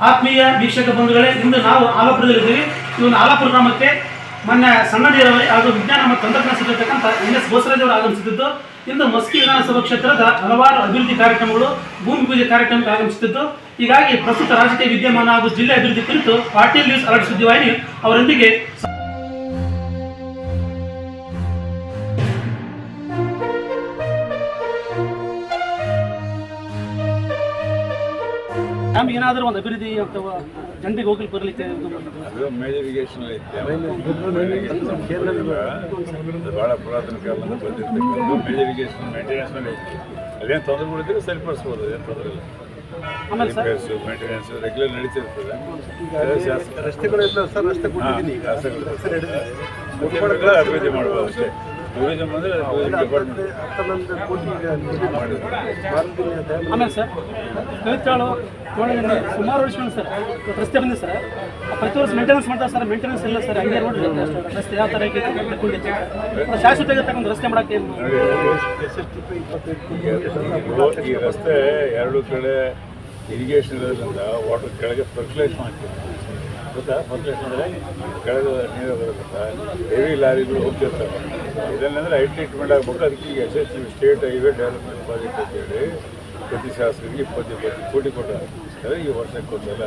ಆತ್ಮೀಯ ವೀಕ್ಷಕ ಬಂಧುಗಳೇ, ಇಂದು ನಾವು ಆಲಾಪುರದಲ್ಲಿದ್ದೀವಿ. ಈ ಒಂದು ಆಲಾಪುರ ಗ್ರಾಮಕ್ಕೆ ಮೊನ್ನೆ ಸಣ್ಣ ನೀರಾವರಿ ಹಾಗೂ ವಿಜ್ಞಾನ ಮತ್ತು ತಂತ್ರಜ್ಞಾನ ಸಚಿವರ್ತಕ್ಕಂಥ NS ಬೋಸರಾಜ್ ಅವರು ಆಗಮಿಸುತ್ತಿದ್ದು, ಇಂದು ಮಸ್ಕಿ ವಿಧಾನಸಭಾ ಕ್ಷೇತ್ರದ ಹಲವಾರು ಅಭಿವೃದ್ಧಿ ಕಾರ್ಯಕ್ರಮಗಳು, ಭೂಮಿ ಪೂಜೆ ಕಾರ್ಯಕ್ರಮಕ್ಕೆ ಆಗಮಿಸುತ್ತಿದ್ದು, ಹೀಗಾಗಿ ಪ್ರಸ್ತುತ ರಾಜಕೀಯ ವಿದ್ಯಮಾನ ಹಾಗೂ ಜಿಲ್ಲೆ ಅಭಿವೃದ್ಧಿ ಕುರಿತು ಪಾಟೀಲ್ ನ್ಯೂಸ್ ಅಲರ್ಟ್ ಸುದ್ದಿವಾಹಿನಿ ಅವರೊಂದಿಗೆ ನಮ್ಗೆ ಏನಾದರೂ ಒಂದು ಅಭಿವೃದ್ಧಿ ಅಥವಾ ಜನರಿಗೆ ಹೋಗ್ಲಿಕ್ಕೆ ಬರಲಿಕ್ಕೆ ಭಾಳ ಪುರಾತನ ಕಾಲದಿಂದ ಬಂದಿರ್ತಕ್ಕಂಥ ಮೇಜರಿಗೇಷನ್ ಮೇಂಟೆನೆನ್ಸ್ ಅದೇನು ತೊಂದರೆಗಳಿದ್ರೆ ಸರಿಪಡಿಸ್ಬೋದು, ಅದೇನು ತೊಂದರೆ ಇಲ್ಲ. ಮೇಂಟೆನೆನ್ಸ್ ರೆಗ್ಯುಲರ್ ನಡೀತಿರ್ತದೆ. ರಸ್ತೆಗಳೆಲ್ಲ ಸರ್, ರಸ್ತೆ ಅಭಿವೃದ್ಧಿ ಮಾಡ್ಬೋದು ಅಷ್ಟೇ. ಟೂರಿಸಂ ಅಂದರೆ ಆಮೇಲೆ ಸರ್ ಕವಿತಾಳು ಸುಮಾರು ವರ್ಷಗಳು ಸರ್ ರಸ್ತೆ ಬಂದಿದೆ ಸರ್. ಪ್ರತಿ ವರ್ಷ ಮೇಂಟೆನೆನ್ಸ್ ಮಾಡ್ತಾರೆ ಸರ್. ಮೇಂಟೆನೆನ್ಸ್ ಇಲ್ಲ ಸರ್. ಹಂಗೆ ರೋಡ್ ರಸ್ತೆ ಯಾವ ಥರ ಶಾಶ್ವತ ಆಗಿರ್ತಕ್ಕಂಥ ರಸ್ತೆ ಮಾಡೋಕ್ಕೆ ಈ ರಸ್ತೆ ಎರಡು ಕಡೆ ಇರಿಗೇಷನ್ ಇರೋದ್ರಿಂದ ವಾಟರ್ ಕೆಳಗೆ ಫರ್ಟಿಲೈಸ್ ಮಾಡ್ತೀವಿ, ಗೊತ್ತಾ? ಫರ್ಟಿಲೈಸ್ ಅಂದರೆ ಕೆಳಗೆ ನೀರು ಬರೋದ್ರಿಂದ ಹೆವಿ ಲಾರಿಗಳು ಹೋಗ್ತಿರ್ತಾರೆ. ಇದನ್ನೆಂದರೆ ಹೈ ಟ್ರೀಟ್ಮೆಂಟ್ ಆಗಬೇಕು. ಅದಕ್ಕೆ ಈಗ SHV state highway development project ಅಂತೇಳಿ ಪ್ರತಿ ಶಾಸಕರಿಗೆ 20 ಕೋಟಿ ಕೊಟ್ಟಾರೆ. ಈ ವರ್ಷಕ್ಕೆ ಕೊಟ್ಟಿಲ್ಲ.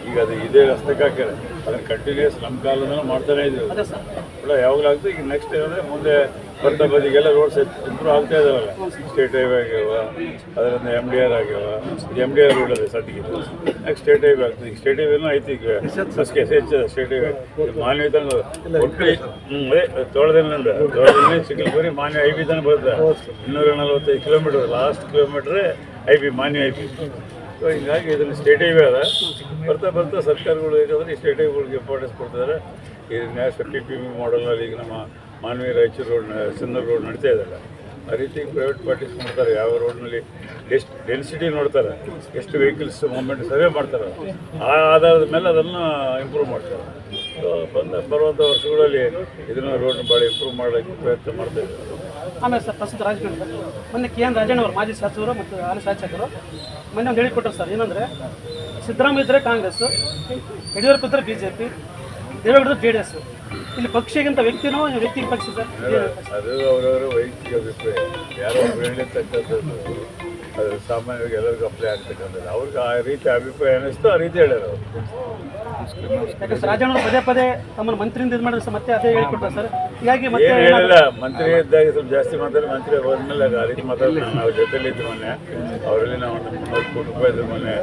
ಈಗ ಅದು ಇದೇ ರಸ್ತೆಗೆ ಹಾಕ್ಯಾರೆ. ಅದನ್ನು ಕಂಟಿನ್ಯೂಸ್ ನಮ್ಮ ಕಾಲದಲ್ಲೂ ಮಾಡ್ತಾನೇ ಇದ್ದೀವಿ. ಕೂಡ ಯಾವಾಗಲಾಗ್ತದೆ. ಈಗ ನೆಕ್ಸ್ಟ್ ಏನಂದರೆ ಮುಂದೆ ಬರ್ತಾ ಬದಿಗೆಲ್ಲ ರೋಡ್ಸ್ ಇಂಪ್ರೂವ್ ಆಗ್ತಾ ಇದಾವಲ್ಲ. ಸ್ಟೇಟ್ ಹೈವೇ ಆಗ್ಯಾವ, ಅದರಿಂದ MDR ಆಗ್ಯಾವ. MDR ರೋಡ್ ಅದೇ ಸದ್ಯಕ್ಕೆ. ನೆಕ್ಸ್ಟ್ ಸ್ಟೇಟ್ ಹೈವೇ ಆಗ್ತದೆ. ಈಗ ಸ್ಟೇಟ್ ಹೈವೇನೂ ಐತಿ. ಈಗ ಸ್ಟೇಟ್ ಹೈವೇ ಮಾನ್ಯ ತನಕ ಒಟ್ಟು ಅದೇ ತೋಳದಿಂದ ಚಿಕ್ಕಲಪುರಿ ಮಾನ್ಯ IB ತನಕ ಬರುತ್ತೆ. 245 ಕಿಲೋಮೀಟರ್. ಲಾಸ್ಟ್ ಕಿಲೋಮೀಟ್ರೇ IB, ಮಾನ್ಯ IB. ಸೊ ಹೀಗಾಗಿ ಇದನ್ನು ಸ್ಟೇಟ್ ಹೈವೇ ಅದ. ಬರ್ತಾ ಸರ್ಕಾರಗಳು ಹೇಗಾದ್ರೆ ಈ ಸ್ಟೇಟ್ ಹೈವೇಗಳಿಗೆ ಇಂಪಾರ್ಟೆನ್ಸ್ ಕೊಡ್ತಿದ್ದಾರೆ. ಈ ನ್ಯಾಷನಲ್ PPP ಮಾಡಲ್ನಲ್ಲಿ ಈಗ ನಮ್ಮ ಮಾನ್ವಿ ರಾಯಚೂರು ರೋಡ್, ಸಿಂಧೂರು ರೋಡ್ ನಡೀತಾ ಇದೆಯಲ್ಲ, ಆ ರೀತಿ ಪ್ರೈವೇಟ್ ಪಾರ್ಟೀಸ್ ಮಾಡ್ತಾರೆ. ಯಾವ ರೋಡ್ನಲ್ಲಿ ಎಷ್ಟು ಡೆನ್ಸಿಟಿ ನೋಡ್ತಾರೆ, ಎಷ್ಟು ವೆಹಿಕಲ್ಸ್ ಮೂವ್ಮೆಂಟ್ ಸರ್ವೆ ಮಾಡ್ತಾರೆ, ಆ ಆಧಾರದ ಮೇಲೆ ಅದನ್ನು ಇಂಪ್ರೂವ್ ಮಾಡ್ತಾರೆ. ಸೊ ಬರುವಂಥ ವರ್ಷಗಳಲ್ಲಿ ಇದನ್ನು ರೋಡ್ನ ಭಾಳ ಇಂಪ್ರೂವ್ ಮಾಡೋಕ್ಕೆ ಪ್ರಯತ್ನ ಮಾಡ್ತಾ ಇದ್ದಾರೆ. ಆಮೇಲೆ ಸರ್ ಪ್ರಸ್ತುತ ರಾಜಕಾರಣ ಮೊನ್ನೆ KN ರಾಜಣ್ಣ ಅವರು ಮಾಜಿ ಶಾಸಕರು ಮತ್ತು ಹಾಲಿ ಶಾಸಕರು ಮೊನ್ನೆ ಒಂದು ಹೇಳಿಕೊಟ್ಟರು ಸರ್. ಏನಂದರೆ ಸಿದ್ದರಾಮಯ್ಯ ಇದ್ದರೆ ಕಾಂಗ್ರೆಸ್, ಯಡಿಯೂರಪ್ಪ ಇದ್ದರೆ BJP, ದೇವೇಗೌಡರು JDS. ಇಲ್ಲಿ ಪಕ್ಷಕ್ಕಿಂತ ವ್ಯಕ್ತಿನೋ ವ್ಯಕ್ತಿ ಪಕ್ಷ ಸರ್? ಅದು ಅವರವರ ವೈಯಕ್ತಿಕ ಅಭಿಪ್ರಾಯ. ಯಾರೋ ಒಬ್ಬರು ಹೇಳಿರ್ತಕ್ಕಂಥದ್ದು ಅದು ಸಾಮಾನ್ಯವಾಗಿ ಎಲ್ಲರಿಗೂ ಅಪ್ಲೈ ಆಗ್ತಕ್ಕಂಥದ್ದು. ಅವ್ರಿಗೆ ಆ ರೀತಿ ಅಭಿಪ್ರಾಯ ಅನ್ನಿಸ್ತು, ಆ ರೀತಿ ಹೇಳ್ಯಾರ. ಯಾಕಂದ್ರೆ ರಾಜಣ್ಣ ಪದೇ ತಮ್ಮನ್ನು ಮಂತ್ರಿಯಿಂದ ಇದು ಮಾಡಿದ್ರೆ ಮತ್ತೆ ಅದೇ ಹೇಳಿಕೊಟ್ಟ ಸರ್. ಹೀಗಾಗಿ ಮತ್ತೆ ಹೇಳಿಲ್ಲ. ಮಂತ್ರಿ ಇದ್ದಾಗ ಸ್ವಲ್ಪ ಜಾಸ್ತಿ ಮಾತಾಡಿ, ಮಂತ್ರಿ ಹೋದ್ಮೇಲೆ ಆ ರೀತಿ ಮಾತಾಡಿದ್ರೆ ನಾವು ಜೊತೆಲಿದ್ದು ಮೊನ್ನೆ ಅವರಲ್ಲಿ ನಾವು 100 ಕೋಟಿ ರೂಪಾಯಿ ಮೊನ್ನೆ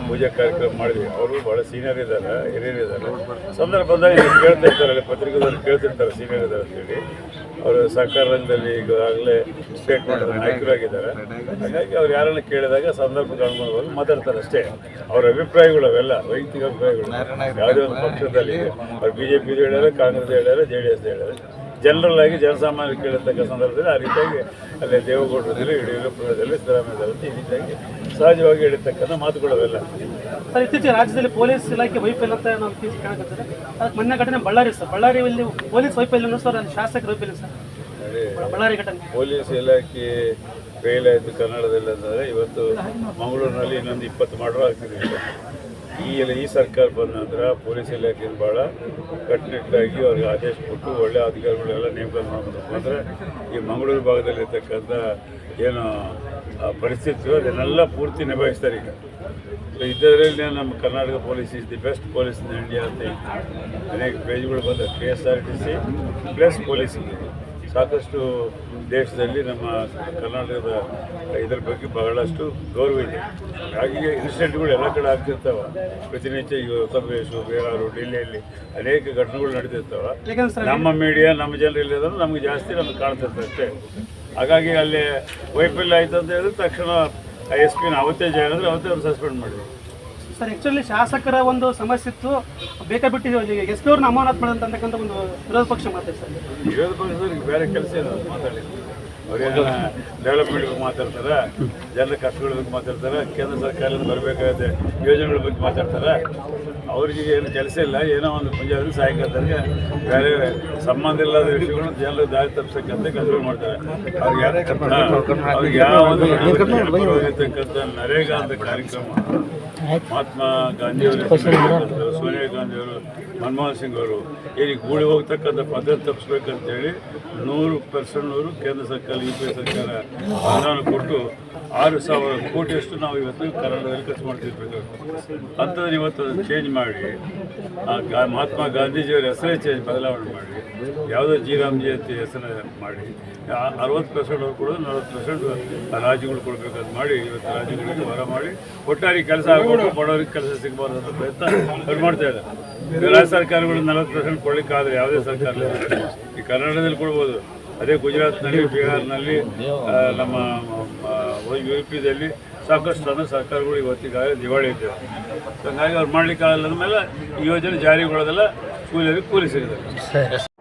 ಪೂಜೆ ಕಾರ್ಯಕ್ರಮ ಮಾಡಿದ್ವಿ. ಅವರು ಭಾಳ ಸೀನಿಯರ್ ಇದ್ದಾರೆ, ಹಿರಿಯರು ಇದ್ದಾರೆ. ಸಂದರ್ಭ ಬಂದಾಗ ಕೇಳ್ತಾ ಇರ್ತಾರೆ, ಪತ್ರಿಕೆದಲ್ಲಿ ಕೇಳ್ತಿರ್ತಾರೆ ಸೀನಿಯರ್ ಇದ್ದಾರೆ ಅಂತೇಳಿ. ಅವರು ಸರ್ಕಾರ ರಂಗದಲ್ಲಿ ಈಗಾಗಲೇ ಸ್ಟೇಟ್ ಮಾಡಿದ ನಾಯಕರಾಗಿದ್ದಾರೆ. ಹಾಗಾಗಿ ಅವ್ರು ಯಾರನ್ನ ಕೇಳಿದಾಗ ಸಂದರ್ಭಕ್ಕೆ ಅನುಗುಣವಾಗಿ ಮಾತಾಡ್ತಾರೆ ಅಷ್ಟೇ. ಅವ್ರ ಅಭಿಪ್ರಾಯಗಳು ಅವೆಲ್ಲ ವೈಯಕ್ತಿಕ ಅಭಿಪ್ರಾಯಗಳು. ಯಾವುದೇ ಒಂದು ಪಕ್ಷದಲ್ಲಿ ಅವ್ರು BJP ಹೇಳ್ಯಾರ, ಕಾಂಗ್ರೆಸ್ ಹೇಳ್ಯಾರ, JDS ಹೇಳ್ಯಾರ. ಜನರಲ್ ಆಗಿ ಜನಸಾಮಾನ್ಯರು ಕೇಳಿರ್ತಕ್ಕ ಸಂದರ್ಭದಲ್ಲಿ ಆ ರೀತಿಯಾಗಿ ಅಲ್ಲಿ ದೇವೇಗೌಡರಲ್ಲಿ, ಯಡಿಯೂರಪ್ಪದಲ್ಲಿ, ಸಿದ್ದರಾಮಯ್ಯದಲ್ಲಿ ಈ ರೀತಿಯಾಗಿ ಸಹಜವಾಗಿ ಹೇಳಿರ್ತಕ್ಕಂಥ ಮಾತುಗಳವೆಲ್ಲ. ಸರ್ ಇತ್ತೀಚೆಗೆ ರಾಜ್ಯದಲ್ಲಿ ಪೊಲೀಸ್ ಇಲಾಖೆ ವೈಫಲ್ಯ ಅಂತ ನಾವು ಕಾಣಕತ್ತಾರೆ. ಅದಕ್ಕೆ ಮೊನ್ನೆ ಘಟನೆ ಬಳ್ಳಾರಿ ಸರ್. ಬಳ್ಳಾರಿಯಲ್ಲಿ ಪೊಲೀಸ್ ವೈಫಲ್ಯ ಸರ್, ಅಲ್ಲಿ ಶಾಸಕರ ವೈಫಲ್ಯ ಸರ್. ಬಳ್ಳಾರಿ ಘಟನೆ ಪೊಲೀಸ್ ಇಲಾಖೆ ಫೇಲ್ ಆಯಿತು ಕನ್ನಡದಲ್ಲಿ ಅಂದರೆ ಇವತ್ತು ಮಂಗಳೂರಿನಲ್ಲಿ ಇನ್ನೊಂದು 20 ಮರ್ಡರ್ ಆಗ್ತಿದೆ. ಈ ಸರ್ಕಾರ ಬಂದ ನಂತರ ಪೊಲೀಸ್ ಇಲಾಖೆಯನ್ನು ಭಾಳ ಕಟ್ಟುನಿಟ್ಟಾಗಿ ಅವ್ರಿಗೆ ಆದೇಶ ಕೊಟ್ಟು ಒಳ್ಳೆಯ ಅಧಿಕಾರಿಗಳೆಲ್ಲ ನೇಮಕ ಮಾಡಬೇಕು. ಅಂದರೆ ಈ ಮಂಗಳೂರು ಭಾಗದಲ್ಲಿರ್ತಕ್ಕಂಥ ಏನು ಪರಿಸ್ಥಿತಿ ಅದನ್ನೆಲ್ಲ ಪೂರ್ತಿ ನಿಭಾಯಿಸ್ತಾರೆ. ಈಗ ಸೊ ಇದರಲ್ಲಿ ನಮ್ಮ Karnataka police is the best police in India ಅಂತ ಅನೇಕ ಪೇಜ್ಗಳು ಬಂದ. KSRTC ಪ್ಲಸ್ ಪೊಲೀಸಿಗೆ ಸಾಕಷ್ಟು ದೇಶದಲ್ಲಿ ನಮ್ಮ ಕರ್ನಾಟಕದ ಇದರ ಬಗ್ಗೆ ಬಹಳಷ್ಟು ಗೌರವ ಇದೆ. ಹಾಗಾಗಿ ಇನ್ಸಿಡೆಂಟ್ಗಳು ಎಲ್ಲ ಕಡೆ ಆಗ್ತಿರ್ತಾವೆ. ಪ್ರತಿನಿತ್ಯ ಈಗ ಉತ್ತರ ಪ್ರದೇಶ, ಬಿಹಾರ, ಡೆಲ್ಲಿಯಲ್ಲಿ ಅನೇಕ ಘಟನೆಗಳು ನಡೆದಿರ್ತಾವೆ. ನಮ್ಮ ಮೀಡಿಯಾ, ನಮ್ಮ ಜನರು ಇಲ್ಲದ್ರೆ ನಮಗೆ ಜಾಸ್ತಿ ನಮಗೆ ಕಾಣ್ತಿರ್ತದೆ ಅಷ್ಟೇ. ಹಾಗಾಗಿ ಅಲ್ಲಿ ವೈಫಲ್ಯ ಆಯಿತು ಅಂತ ಹೇಳಿದ್ರೆ ತಕ್ಷಣ SP ಅವತ್ತೇ ಹೇಳಿದ್ರೆ ಅವತ್ತೇ ಅವ್ರು ಸಸ್ಪೆಂಡ್ ಮಾಡಿದ್ರು. ಸರ್ ಆ್ಯಕ್ಚುಲಿ ಶಾಸಕರ ಒಂದು ಸಮಸ್ಯೆ ಇತ್ತು, ಬೇಕಾಬಿಟ್ಟು SP ಅವ್ರನ್ನ ಅಮಾನತ್ ಮಾಡೋದಂತಕ್ಕಂಥ ಒಂದು ವಿರೋಧ ಪಕ್ಷ ಮಾತಾಡಿ ಸರ್. ವಿರೋಧ ಪಕ್ಷದವ್ರಿಗೆ ಬೇರೆ ಕೆಲಸ ಏನು ಮಾತಾಡಿದ್ರು. ಅವ್ರೇನ ಡೆವಲಪ್ಮೆಂಟ್ ಬಗ್ಗೆ ಮಾತಾಡ್ತಾರೆ, ಜನರ ಕಷ್ಟಗಳ ಬಗ್ಗೆ ಮಾತಾಡ್ತಾರೆ, ಕೇಂದ್ರ ಸರ್ಕಾರದಿಂದ ಬರಬೇಕಾದ ಯೋಜನೆಗಳ ಬಗ್ಗೆ ಮಾತಾಡ್ತಾರೆ. ಅವ್ರಿಗೆ ಏನು ಕೆಲಸ ಇಲ್ಲ, ಏನೋ ಒಂದು ಪಂಜಾಬಲ್ಲಿ ಸಾಯಂಕಾಲದಲ್ಲಿ ಬೇರೆ ಸಂಬಂಧ ಇಲ್ಲದ ವಿಷಯಗಳನ್ನು ಜನರು ದಾರಿ ತಪ್ಪಿಸಕ್ಕಂತ ಕೆಲಸಗಳು ಮಾಡ್ತಾರೆ. ಅವ್ರಿಗೆ ಯಾವ ಇರ್ತಕ್ಕಂಥ ನರೇಗಾ ಅಂತ ಕಾರ್ಯಕ್ರಮ ಮಹಾತ್ಮ ಗಾಂಧಿಯವರು, ಸೋನಿಯಾ ಗಾಂಧಿಯವರು, ಮನಮೋಹನ್ ಸಿಂಗ್ ಅವರು ಈಗ ಗೂಡಿ ಹೋಗ್ತಕ್ಕಂಥ ಪದ್ಧತಿ ತಪ್ಪಿಸ್ಬೇಕಂತೇಳಿ 100% ಕೇಂದ್ರ ಸರ್ಕಾರ UPA ಸರ್ಕಾರ ಅನುದಾನ ಕೊಟ್ಟು 6,000 ಕೋಟಿಯಷ್ಟು ನಾವು ಇವತ್ತು ಕರ್ನಾಟಕದಲ್ಲಿ ಖರ್ಚು ಮಾಡ್ತಿರ್ಬೇಕು. ಅಂಥದ್ದನ್ನು ಇವತ್ತು ಚೇಂಜ್ ಮಾಡಿ ಮಹಾತ್ಮ ಗಾಂಧೀಜಿಯವರ ಹೆಸರೇ ಬದಲಾವಣೆ ಮಾಡಿ ಯಾವುದೋ ಜಿ ಅಂತ ಹೆಸರನ್ನು ಮಾಡಿ 60% ಅವ್ರು ಕೊಡೋದು 40% ರಾಜ್ಯಗಳು ಕೊಡಬೇಕಂತ ಮಾಡಿ ಇವತ್ತು ರಾಜ್ಯಗಳಿಗೆ ಹೊರ ಮಾಡಿ ಒಟ್ಟಾರೆ ಕೆಲಸ ಆಗಬೇಕು, ಬಡವರಿಗೆ ಕೆಲಸ ಸಿಗಬಾರ್ದು ಅಂತ ಪ್ರಯತ್ನ ಅವ್ರು ಮಾಡ್ತಾ ಇದ್ದಾರೆ. ರಾಜ್ಯ ಸರ್ಕಾರಗಳು 40% ಕೊಡಲಿಕ್ಕಾದರೆ ಯಾವುದೇ ಸರ್ಕಾರ ಈ ಕರ್ನಾಟಕದಲ್ಲಿ ಕೊಡ್ಬೋದು. ಅದೇ ಗುಜರಾತ್ನಲ್ಲಿ, ಬಿಹಾರ್ನಲ್ಲಿ, ನಮ್ಮ UPದಲ್ಲಿ ಸಾಕಷ್ಟು ಸರ್ಕಾರಗಳು ಇವತ್ತಿಗಾಗಲೇ ದಿವಾಳಿ ಇದ್ದೇವೆ. ಹಾಗಾಗಿ ಅವ್ರು ಮಾಡಲಿಕ್ಕಾಗಲ್ಲ ಅಂದಮೇಲೆ ಈ ಯೋಜನೆ ಜಾರಿಗೊಳ್ಳೋದೆಲ್ಲ ಕೂಲಿಯರಿಗೆ ಕೂಲಿ ಸಿಗುತ್ತೆ.